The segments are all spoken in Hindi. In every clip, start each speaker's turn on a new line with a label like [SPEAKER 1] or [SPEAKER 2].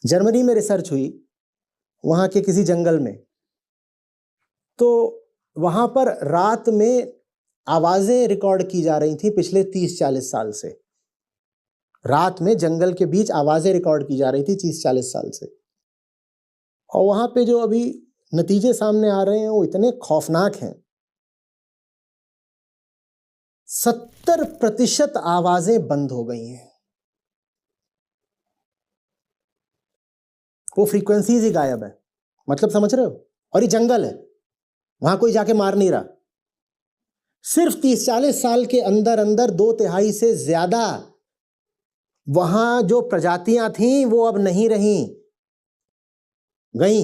[SPEAKER 1] जर्मनी में रिसर्च हुई, वहां के किसी जंगल में, तो वहां पर रात में आवाजें रिकॉर्ड की जा रही थी पिछले 30-40 साल से। रात में जंगल के बीच आवाजें रिकॉर्ड की जा रही थी 30-40 साल से। और वहां पे जो अभी नतीजे सामने आ रहे हैं वो इतने खौफनाक हैं। 70% आवाजें बंद हो गई हैं, वो फ्रीक्वेंसीज ही गायब है। मतलब समझ रहे हो? और ये जंगल है, वहां कोई जाके मार नहीं रहा। सिर्फ 30-40 साल के अंदर अंदर 2/3 से ज्यादा वहां जो प्रजातियां थीं वो अब नहीं रहीं, गई।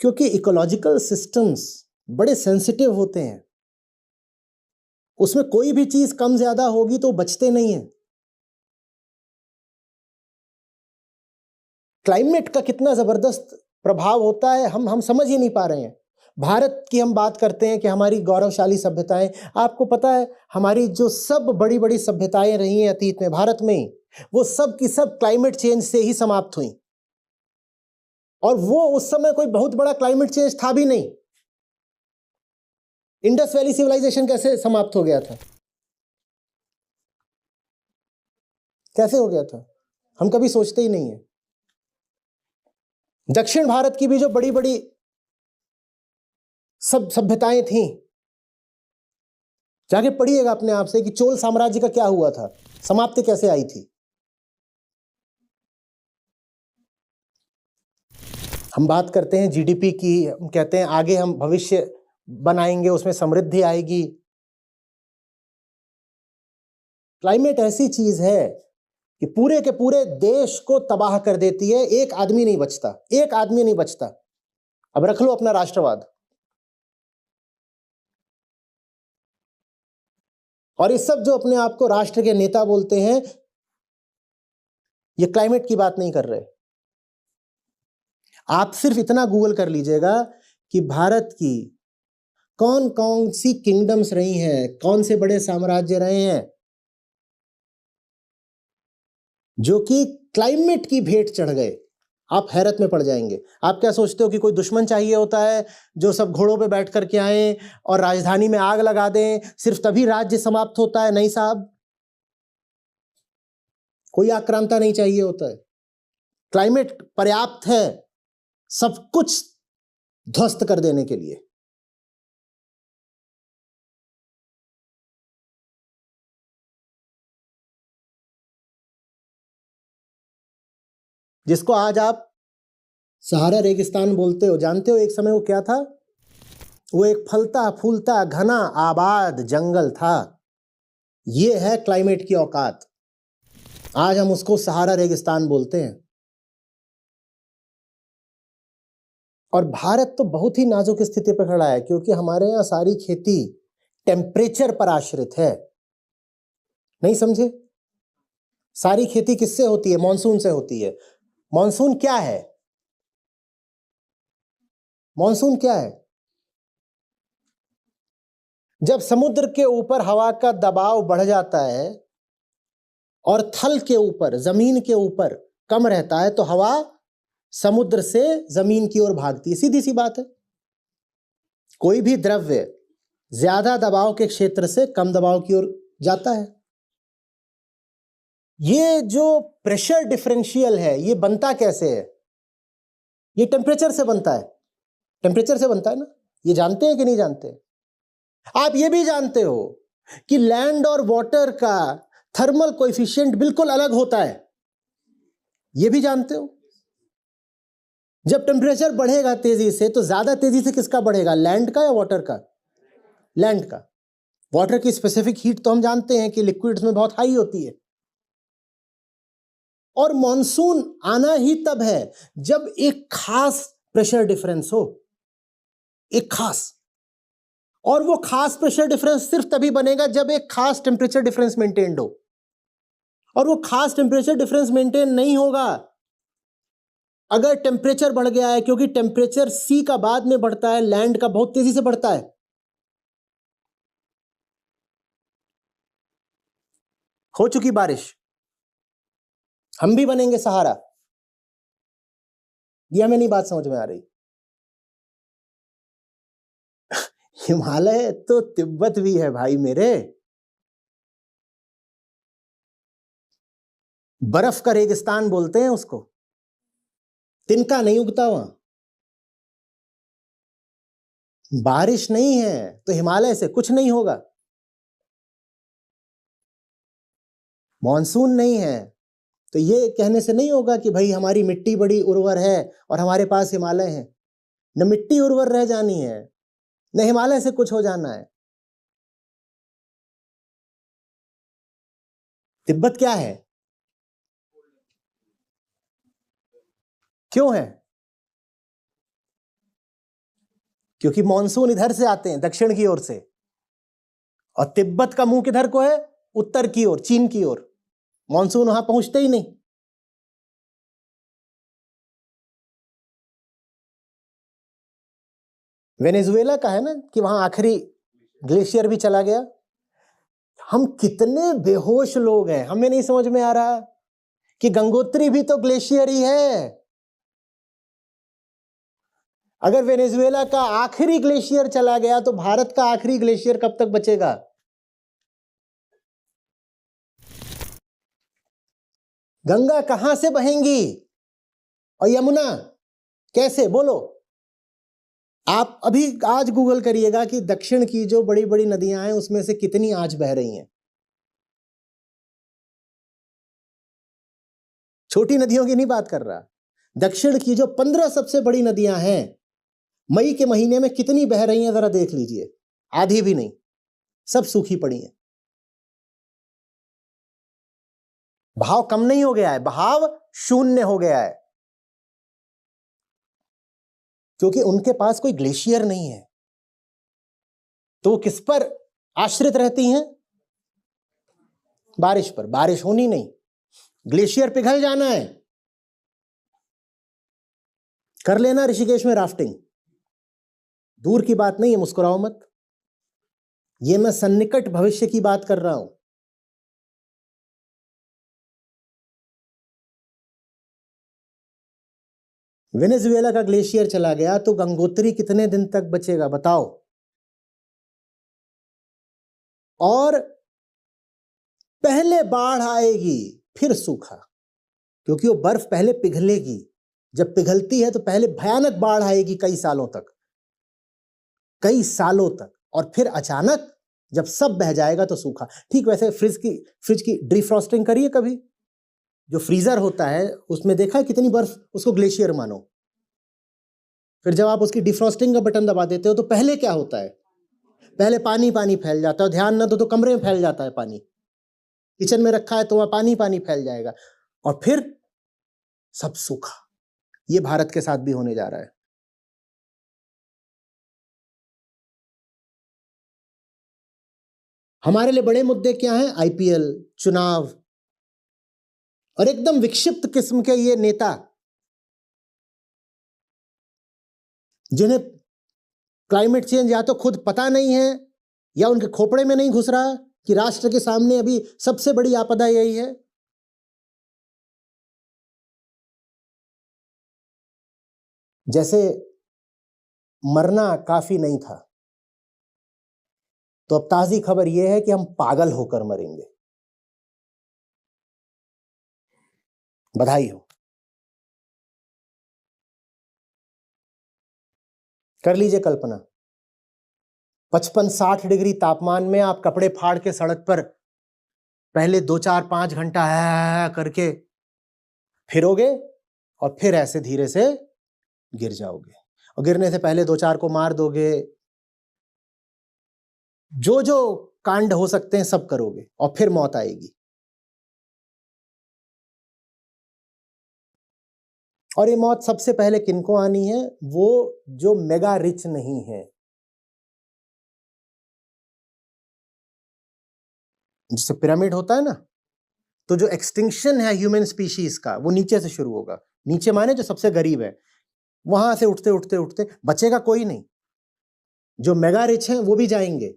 [SPEAKER 1] क्योंकि इकोलॉजिकल सिस्टम्स बड़े सेंसिटिव होते हैं, उसमें कोई भी चीज कम ज्यादा होगी तो बचते नहीं है। क्लाइमेट का कितना जबरदस्त प्रभाव होता है हम समझ ही नहीं पा रहे हैं। भारत की हम बात करते हैं कि हमारी गौरवशाली सभ्यताएं, आपको पता है हमारी जो सब बड़ी बड़ी सभ्यताएं रही हैं अतीत में भारत में, वो सब की सब क्लाइमेट चेंज से ही समाप्त हुई। और वो उस समय कोई बहुत बड़ा क्लाइमेट चेंज था भी नहीं। इंडस वैली सिविलाइजेशन कैसे समाप्त हो गया था? कैसे हो गया था? हम कभी सोचते ही नहीं है। दक्षिण भारत की भी जो बड़ी बड़ी सब सभ्यताएं थीं, जाके पढ़िएगा अपने आप से कि चोल साम्राज्य का क्या हुआ था, समाप्ति कैसे आई थी। हम बात करते हैं जीडीपी की, हम कहते हैं आगे हम भविष्य बनाएंगे, उसमें समृद्धि आएगी। क्लाइमेट ऐसी चीज है कि पूरे के पूरे देश को तबाह कर देती है। एक आदमी नहीं बचता, एक आदमी नहीं बचता। अब रख लो अपना राष्ट्रवाद। और ये सब जो अपने आप को राष्ट्र के नेता बोलते हैं, ये क्लाइमेट की बात नहीं कर रहे। आप सिर्फ इतना गूगल कर लीजिएगा कि भारत की कौन कौन सी किंगडम्स रही हैं, कौन से बड़े साम्राज्य रहे हैं जो कि क्लाइमेट की भेंट चढ़ गए। आप हैरत में पड़ जाएंगे। आप क्या सोचते हो कि कोई दुश्मन चाहिए होता है जो सब घोड़ों पे बैठ करके आए और राजधानी में आग लगा दें, सिर्फ तभी राज्य समाप्त होता है? नहीं साहब, कोई आक्रांता नहीं चाहिए होता है। क्लाइमेट पर्याप्त है सब कुछ ध्वस्त कर देने के लिए। जिसको आज आप सहारा रेगिस्तान बोलते हो, जानते हो एक समय वो क्या था? वो एक फलता फूलता घना आबाद जंगल था। ये है क्लाइमेट की औकात। आज हम उसको सहारा रेगिस्तान बोलते हैं। और भारत तो बहुत ही नाजुक स्थिति पर खड़ा है, क्योंकि हमारे यहाँ सारी खेती टेम्परेचर पर आश्रित है। नहीं समझे? सारी खेती किससे होती है? मॉनसून से होती है। मॉनसून क्या है? मॉनसून क्या है? जब समुद्र के ऊपर हवा का दबाव बढ़ जाता है और थल के ऊपर, जमीन के ऊपर कम रहता है, तो हवा समुद्र से जमीन की ओर भागती है। सीधी सी बात है। कोई भी द्रव्य ज्यादा दबाव के क्षेत्र से कम दबाव की ओर जाता है। ये जो प्रेशर डिफरेंशियल है, ये बनता कैसे है? ये टेम्परेचर से बनता है। टेम्परेचर से बनता है ना? ये जानते हैं कि नहीं जानते? आप ये भी जानते हो कि लैंड और वाटर का थर्मल कोएफिशिएंट बिल्कुल अलग होता है। ये भी जानते हो। जब टेम्परेचर बढ़ेगा तेजी से, तो ज्यादा तेजी से किसका बढ़ेगा? लैंड का या वाटर का? लैंड का। वाटर की स्पेसिफिक हीट तो हम जानते हैं कि लिक्विड्स में बहुत हाई होती है। और मॉनसून आना ही तब है जब एक खास प्रेशर डिफरेंस हो, एक खास। और वो खास प्रेशर डिफरेंस सिर्फ तभी बनेगा जब एक खास टेम्परेचर डिफरेंस मेंटेन्ड हो। और वो खास टेम्परेचर डिफरेंस मेंटेन नहीं होगा अगर टेम्परेचर बढ़ गया है, क्योंकि टेम्परेचर सी का बाद में बढ़ता है, लैंड का बहुत तेजी से बढ़ता है। हो चुकी बारिश, हम भी बनेंगे सहारा। ये हमें नहीं बात समझ में आ रही। हिमालय तो तिब्बत भी है भाई मेरे, बर्फ का रेगिस्तान बोलते हैं उसको, तिनका नहीं उगता वहां, बारिश नहीं है तो हिमालय से कुछ नहीं होगा। मॉनसून नहीं है तो ये कहने से नहीं होगा कि भाई हमारी मिट्टी बड़ी उर्वर है और हमारे पास हिमालय है। न मिट्टी उर्वर रह जानी है, न हिमालय से कुछ हो जाना है। तिब्बत क्या है, क्यों है? क्योंकि मॉनसून इधर से आते हैं, दक्षिण की ओर से, और तिब्बत का मुंह किधर को है? उत्तर की ओर, चीन की ओर। मॉनसून वहां पहुंचते ही नहीं। वेनेजुएला का है ना कि वहां आखिरी ग्लेशियर भी चला गया। हम कितने बेहोश लोग हैं, हमें नहीं समझ में आ रहा कि गंगोत्री भी तो ग्लेशियर ही है। अगर वेनेजुएला का आखिरी ग्लेशियर चला गया तो भारत का आखिरी ग्लेशियर कब तक बचेगा? गंगा कहां से बहेंगी और यमुना कैसे, बोलो? आप अभी आज गूगल करिएगा कि दक्षिण की जो बड़ी बड़ी नदियां हैं उसमें से कितनी आज बह रही हैं। छोटी नदियों की नहीं बात कर रहा, दक्षिण की जो 15 सबसे बड़ी नदियां हैं, मई के महीने में कितनी बह रही हैं जरा देख लीजिए। आधी भी नहीं, सब सूखी पड़ी हैं। बहाव कम नहीं हो गया है, बहाव शून्य हो गया है, क्योंकि उनके पास कोई ग्लेशियर नहीं है। तो वो किस पर आश्रित रहती हैं? बारिश पर। बारिश होनी नहीं, ग्लेशियर पिघल जाना है। कर लेना ऋषिकेश में राफ्टिंग, दूर की बात नहीं है, मुस्कुराओ मत। ये मैं सन्निकट भविष्य की बात कर रहा हूं। वेनेजुएला का ग्लेशियर चला गया तो गंगोत्री कितने दिन तक बचेगा बताओ? और पहले बाढ़ आएगी फिर सूखा, क्योंकि वो बर्फ पहले पिघलेगी। जब पिघलती है तो पहले भयानक बाढ़ आएगी कई सालों तक, कई सालों तक, और फिर अचानक जब सब बह जाएगा तो सूखा। ठीक वैसे फ्रिज की डिफ्रॉस्टिंग करिए कभी। जो फ्रीजर होता है उसमें देखा है कितनी बर्फ, उसको ग्लेशियर मानो। फिर जब आप उसकी डिफ्रॉस्टिंग का बटन दबा देते हो तो पहले क्या होता है? पहले पानी पानी फैल जाता है, ध्यान न दो तो कमरे में फैल जाता है पानी। किचन में रखा है तो वहां पानी पानी फैल जाएगा, और फिर सब सूखा। ये भारत के साथ भी होने जा रहा है। हमारे लिए बड़े मुद्दे क्या हैं? आईपीएल, चुनाव, और एकदम विक्षिप्त किस्म के ये नेता जिन्हें क्लाइमेट चेंज या तो खुद पता नहीं है या उनके खोपड़े में नहीं घुस रहा कि राष्ट्र के सामने अभी सबसे बड़ी आपदा यही है। जैसे मरना काफी नहीं था तो अब ताजी खबर यह है कि हम पागल होकर मरेंगे। बधाई हो। कर लीजिए कल्पना, 55-60 डिग्री तापमान में आप कपड़े फाड़ के सड़क पर पहले 2-4-5 घंटा करके फिरोगे और फिर ऐसे धीरे से गिर जाओगे, और गिरने से पहले 2-4 को मार दोगे। जो जो कांड हो सकते हैं सब करोगे और फिर मौत आएगी। और ये मौत सबसे पहले किनको आनी है? वो जो मेगा रिच नहीं है। जिससे पिरामिड होता है ना, तो जो एक्सटिंक्शन है ह्यूमन स्पीशीज का वो नीचे से शुरू होगा। नीचे माने जो सबसे गरीब है, वहां से उठते उठते उठते बचेगा कोई नहीं। जो मेगा रिच हैं वो भी जाएंगे,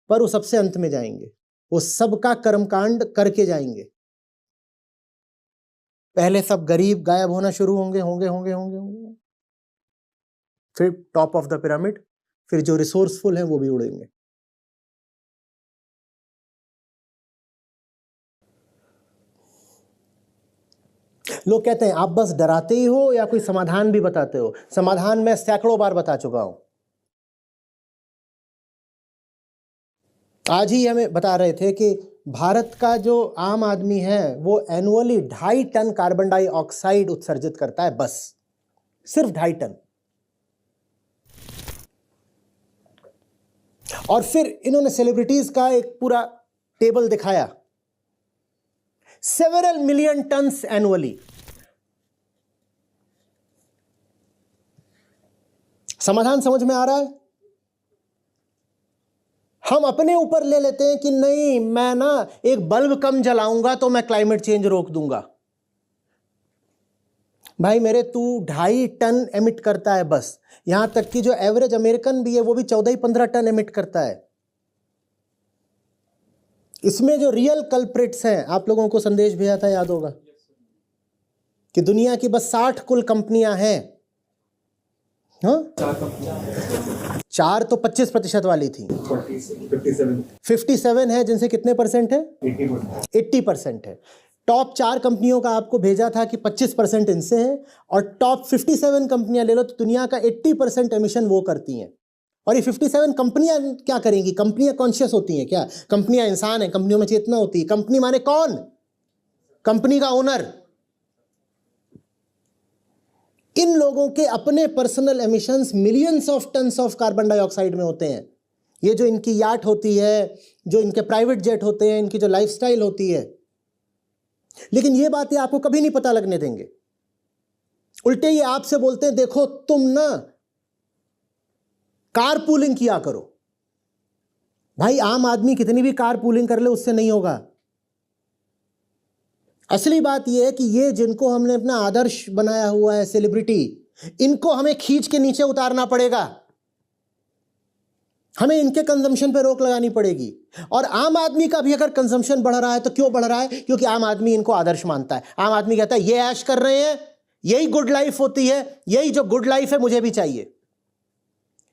[SPEAKER 1] पर वो सबसे अंत में जाएंगे। वो सबका कर्मकांड करके जाएंगे। पहले सब गरीब गायब होना शुरू होंगे होंगे होंगे होंगे होंगे फिर टॉप ऑफ द पिरामिड, फिर जो रिसोर्सफुल हैं वो भी उड़ेंगे। लोग कहते हैं आप बस डराते ही हो या कोई समाधान भी बताते हो? समाधान मैं सैकड़ों बार बता चुका हूं। आज ही हमें बता रहे थे कि भारत का जो आम आदमी है वो एनुअली 2.5 टन कार्बन डाइऑक्साइड उत्सर्जित करता है, बस सिर्फ 2.5 टन। और फिर इन्होंने सेलिब्रिटीज का एक पूरा टेबल दिखाया, सेवरल मिलियन टन्स एनुअली। समाधान समझ में आ रहा है? हम अपने ऊपर ले लेते हैं कि नहीं, मैं ना एक बल्ब कम जलाऊंगा तो मैं क्लाइमेट चेंज रोक दूंगा। भाई मेरे, तू 2.5 टन एमिट करता है बस। यहां तक कि जो एवरेज अमेरिकन भी है वो भी 14-15 टन एमिट करता है। इसमें जो रियल कल्प्रिट्स हैं, आप लोगों को संदेश भेजा था, याद होगा, कि दुनिया की बस 60 कुल कंपनियां हैं। हाँ, 4 तो 25% वाली थी, 57 है, जिनसे कितने परसेंट है? 80% है। टॉप 4 कंपनियों का आपको भेजा था कि 25% इनसे है, और टॉप 57 कंपनियां ले लो तो दुनिया का 80% एमिशन वो करती हैं। और ये 57 कंपनियां क्या करेंगी? कंपनियां कॉन्शियस होती हैं क्या? कंपनियां इंसान हैं, कंपनियों में चेतना होती है। कंपनी माने कौन? कंपनी का ओनर। इन लोगों के अपने personal emissions millions of tons of carbon dioxide में होते हैं। ये जो इनकी याट होती है, जो इनके प्राइवेट जेट होते हैं, इनकी जो लाइफस्टाइल होती है, लेकिन ये बातें आपको कभी नहीं पता लगने देंगे। उल्टे ये आपसे बोलते हैं देखो तुम ना कार पूलिंग किया करो। भाई आम आदमी कितनी भी कार पूलिंग कर ले उससे नहीं होगा। असली बात यह है कि ये जिनको हमने अपना आदर्श बनाया हुआ है, सेलिब्रिटी, इनको हमें खींच के नीचे उतारना पड़ेगा। हमें इनके कंजम्पशन पे रोक लगानी पड़ेगी। और आम आदमी का भी अगर कंजम्पशन बढ़ रहा है तो क्यों बढ़ रहा है? क्योंकि आम आदमी इनको आदर्श मानता है। आम आदमी कहता है ये ऐश कर रहे हैं, यही गुड लाइफ होती है, यही जो गुड लाइफ है मुझे भी चाहिए।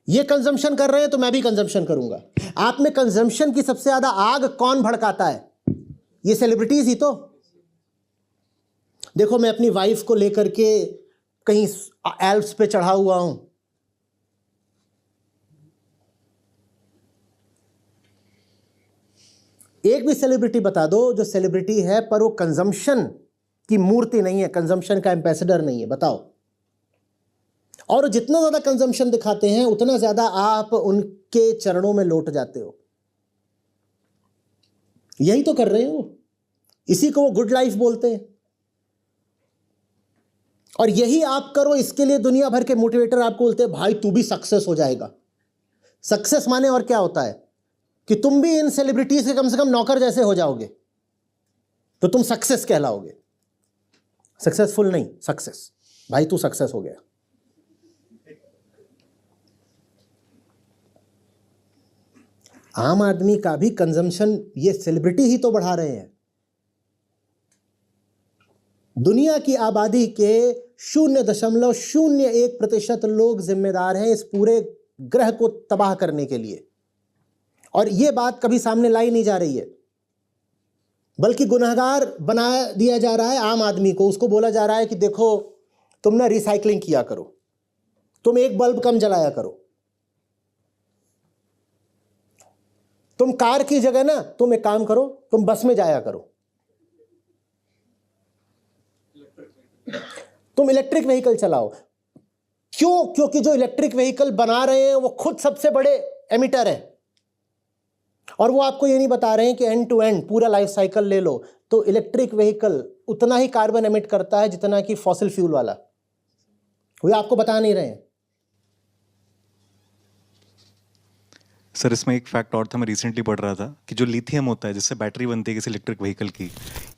[SPEAKER 1] ये कंजम्पशन कर रहे हैं तो मैं भी कंजम्पशन करूंगा। आप में कंजम्पशन की सबसे ज्यादा आग कौन भड़काता है? ये सेलिब्रिटीज ही तो। देखो मैं अपनी वाइफ को लेकर के कहीं एल्प्स पे चढ़ा हुआ हूं, एक भी सेलिब्रिटी बता दो जो सेलिब्रिटी है पर वो कंजम्पशन की मूर्ति नहीं है, कंजम्पशन का एम्बेसडर नहीं है, बताओ। और जितना ज्यादा कंजम्पशन दिखाते हैं उतना ज्यादा आप उनके चरणों में लौट जाते हो। यही तो कर रहे हैं वो, इसी को वो गुड लाइफ बोलते हैं। और यही आप करो, इसके लिए दुनिया भर के मोटिवेटर आपको बोलते हैं भाई तू भी सक्सेस हो जाएगा। सक्सेस माने और क्या होता है कि तुम भी इन सेलिब्रिटीज के कम से कम नौकर जैसे हो जाओगे तो तुम सक्सेस कहलाओगे। सक्सेसफुल नहीं, सक्सेस। भाई तू सक्सेस हो गया। आम आदमी का भी कंजम्पशन ये सेलिब्रिटी ही तो बढ़ा रहे हैं। दुनिया की आबादी के 0.01% लोग जिम्मेदार हैं इस पूरे ग्रह को तबाह करने के लिए। और यह बात कभी सामने लाई नहीं जा रही है, बल्कि गुनहगार बना दिया जा रहा है आम आदमी को। उसको बोला जा रहा है कि देखो तुम ना रिसाइकलिंग किया करो, तुम एक बल्ब कम जलाया करो, तुम कार की जगह ना तुम एक काम करो, तुम बस में जाया करो, तुम इलेक्ट्रिक व्हीकल चलाओ। क्यों? क्योंकि जो इलेक्ट्रिक व्हीकल बना रहे हैं वो खुद सबसे बड़े एमिटर है। और वो आपको ये नहीं बता रहे हैं कि एंड टू एंड पूरा लाइफ साइकिल ले लो तो इलेक्ट्रिक व्हीकल उतना ही कार्बन एमिट करता है जितना कि फॉसिल फ्यूल वाला। वो आपको बता नहीं रहे हैं।
[SPEAKER 2] सर इसमें एक फैक्ट और था, मैं रिसेंटली पढ़ रहा था कि जो लिथियम होता है जिससे बैटरी बनती है किसी इलेक्ट्रिक व्हीकल की,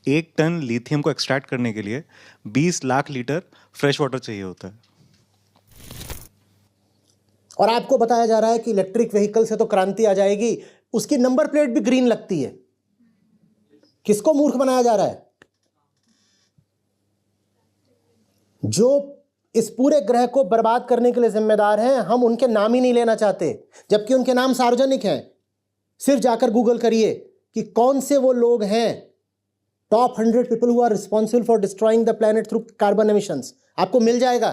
[SPEAKER 2] 1 टन लिथियम को एक्सट्रैक्ट करने के लिए 20 लाख लीटर फ्रेश वाटर चाहिए होता है।
[SPEAKER 1] और आपको बताया जा रहा है कि इलेक्ट्रिक व्हीकल से तो क्रांति आ जाएगी, उसकी नंबर प्लेट भी ग्रीन लगती है। किसको मूर्ख बनाया जा रहा है? जो इस पूरे ग्रह को बर्बाद करने के लिए जिम्मेदार हैं, हम उनके नाम ही नहीं लेना चाहते, जबकि उनके नाम सार्वजनिक हैं। सिर्फ जाकर गूगल करिए कि कौन से वो लोग हैं, top 100 people who are responsible for destroying the planet through carbon emissions, आपको मिल जाएगा।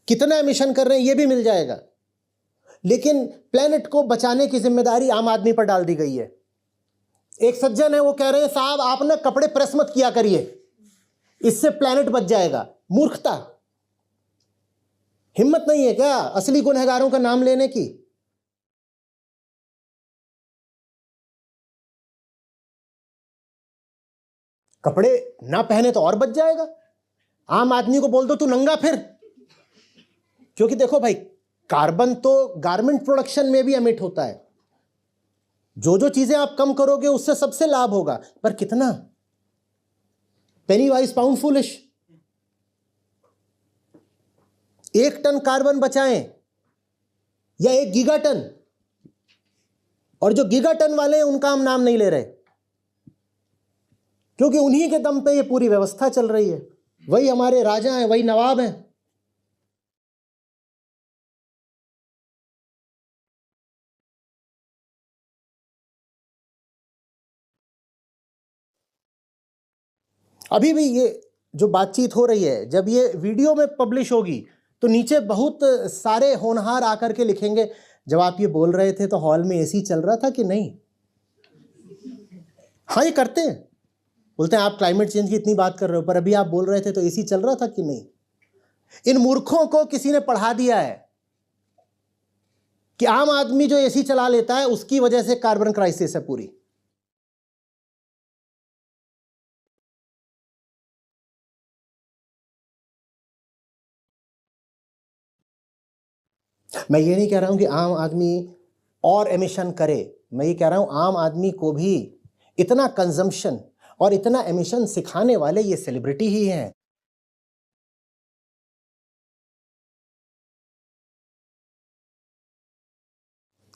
[SPEAKER 1] कितना एमिशन कर रहे हैं ये भी मिल जाएगा। लेकिन प्लैनेट को बचाने की जिम्मेदारी आम आदमी पर डाल दी गई है। एक सज्जन है, वो कह रहे हैं साहब आप ना कपड़े प्रेस मत किया करिए, इससे प्लैनेट बच जाएगा। मूर्खता, हिम्मत नहीं है क्या असली गुनहगारों का नाम लेने की? कपड़े ना पहने तो और बच जाएगा। आम आदमी को बोल दो तू नंगा फिर, क्योंकि देखो भाई, कार्बन तो गारमेंट प्रोडक्शन में भी एमिट होता है। जो जो चीजें आप कम करोगे उससे सबसे लाभ होगा, पर कितना? Penny wise pound foolish. 1 ton carbon बचाएं या 1 गीगाटन, और जो गीगाटन वाले हैं उनका हम नाम नहीं ले रहे, क्योंकि उन्हीं के दम पे ये पूरी व्यवस्था चल रही है। वही हमारे राजा हैं, वही नवाब हैं। अभी भी ये जो बातचीत हो रही है, जब ये वीडियो में पब्लिश होगी तो नीचे बहुत सारे होनहार आकर के लिखेंगे, जब आप ये बोल रहे थे तो हॉल में एसी चल रहा था कि नहीं? हाँ, ये करते हैं, बोलते हैं आप क्लाइमेट चेंज की इतनी बात कर रहे हो, पर अभी आप बोल रहे थे तो एसी चल रहा था कि नहीं? इन मूर्खों को किसी ने पढ़ा दिया है कि आम आदमी जो एसी चला लेता है उसकी वजह से कार्बन क्राइसिस है पूरी। मैं ये नहीं कह रहा हूं कि आम आदमी और एमिशन करे, मैं ये कह रहा हूं आम आदमी को भी इतना कंजम्पशन और इतना एमिशन सिखाने वाले ये सेलिब्रिटी ही हैं।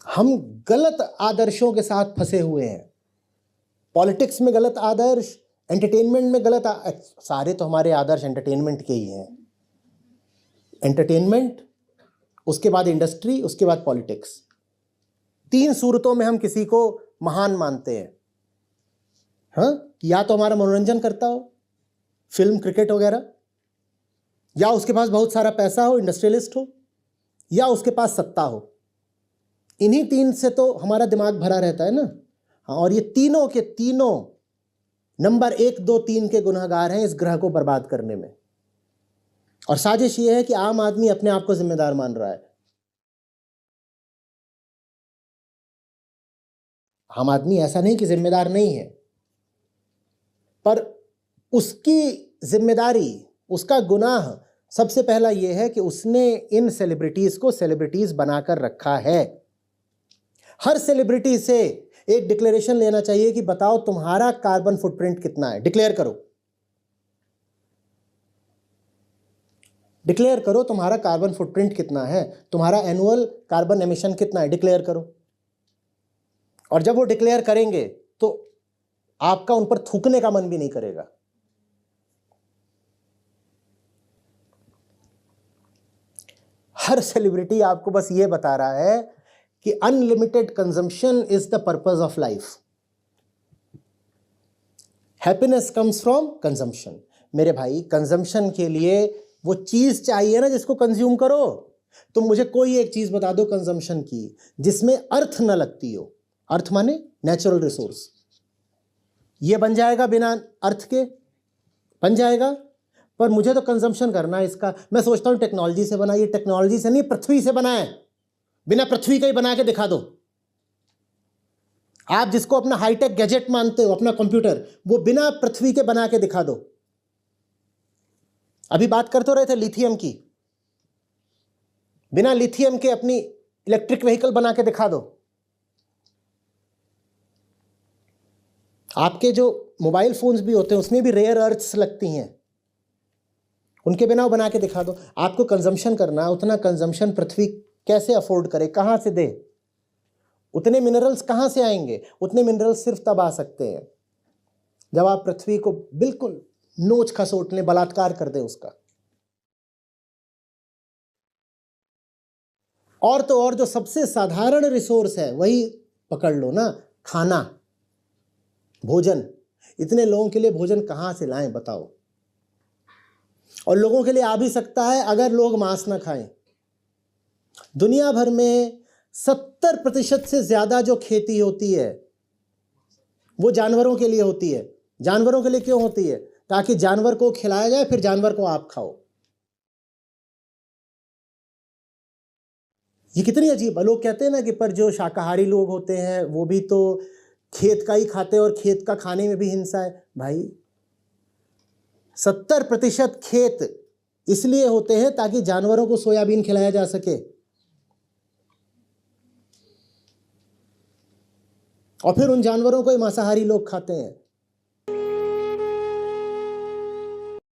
[SPEAKER 1] हम गलत आदर्शों के साथ फंसे हुए हैं। पॉलिटिक्स में गलत आदर्श, एंटरटेनमेंट में गलत सारे तो हमारे आदर्श एंटरटेनमेंट के ही हैं। एंटरटेनमेंट, उसके बाद इंडस्ट्री, उसके बाद पॉलिटिक्स। 3 सूरतों में हम किसी को महान मानते हैं। हाँ, या तो हमारा मनोरंजन करता हो, फिल्म, क्रिकेट वगैरह, या उसके पास बहुत सारा पैसा हो, इंडस्ट्रियलिस्ट हो, या उसके पास सत्ता हो। इन्हीं 3 से तो हमारा दिमाग भरा रहता है ना। हाँ, और ये तीनों के तीनों नंबर 1, 2, 3 के गुनहगार हैं इस ग्रह को बर्बाद करने में। और साजिश ये है कि आम आदमी अपने आप को जिम्मेदार मान रहा है। आम आदमी ऐसा नहीं कि जिम्मेदार नहीं है, पर उसकी जिम्मेदारी, उसका गुनाह सबसे पहला यह है कि उसने इन सेलिब्रिटीज को सेलिब्रिटीज बनाकर रखा है। हर सेलिब्रिटी से एक डिक्लेरेशन लेना चाहिए कि बताओ तुम्हारा कार्बन फुटप्रिंट कितना है, डिक्लेयर करो। डिक्लेयर करो तुम्हारा कार्बन फुटप्रिंट कितना है, तुम्हारा एनुअल कार्बन एमिशन कितना है, डिक्लेयर करो। और जब वो डिक्लेयर करेंगे तो आपका उन पर थूकने का मन भी नहीं करेगा। हर सेलिब्रिटी आपको बस ये बता रहा है कि unlimited consumption is the purpose of life. Happiness comes from consumption. मेरे भाई, कंजम्पशन के लिए वो चीज चाहिए ना जिसको कंज्यूम करो। तुम मुझे कोई एक चीज बता दो कंजम्पशन की जिसमें अर्थ न लगती हो। अर्थ माने नेचुरल रिसोर्स। ये बन जाएगा बिना अर्थ के, बन जाएगा, पर मुझे तो कंजम्पशन करना है इसका। मैं सोचता हूं टेक्नोलॉजी से बना, ये टेक्नोलॉजी से नहीं, पृथ्वी से बना है। बिना पृथ्वी का ही बना के दिखा दो। आप जिसको अपना हाईटेक गैजेट मानते हो, अपना कंप्यूटर, वो बिना पृथ्वी के बना के दिखा दो। अभी बात करते रहे थे लिथियम की, बिना लिथियम के अपनी इलेक्ट्रिक व्हीकल बना के दिखा दो। आपके जो मोबाइल फोन्स भी होते हैं उसमें भी रेयर अर्थ्स लगती हैं, उनके बिना वो बना के दिखा दो। आपको कंजम्पशन करना, उतना कंजम्पशन पृथ्वी कैसे अफोर्ड करे, कहां से दे? उतने मिनरल्स कहां से आएंगे? उतने मिनरल्स सिर्फ तब आ सकते हैं जब आप पृथ्वी को बिल्कुल नोच खसोट लें, बलात्कार कर दें उसका। और तो और जो सबसे साधारण रिसोर्स है वही पकड़ लो ना, खाना, भोजन। इतने लोगों के लिए भोजन कहाँ से लाएं बताओ। और लोगों के लिए आ भी सकता है अगर लोग मांस ना खाएं। दुनिया भर में 70% से ज्यादा जो खेती होती है वो जानवरों के लिए होती है। जानवरों के लिए क्यों होती है? ताकि जानवर को खिलाया जाए, फिर जानवर को आप खाओ। ये कितनी अजीब है। लोग कहते हैं ना कि पर जो शाकाहारी लोग होते हैं वो भी तो खेत का ही खाते हैं और खेत का खाने में भी हिंसा है। भाई 70% खेत इसलिए होते हैं ताकि जानवरों को सोयाबीन खिलाया जा सके, और फिर उन जानवरों को ही मांसाहारी लोग खाते हैं।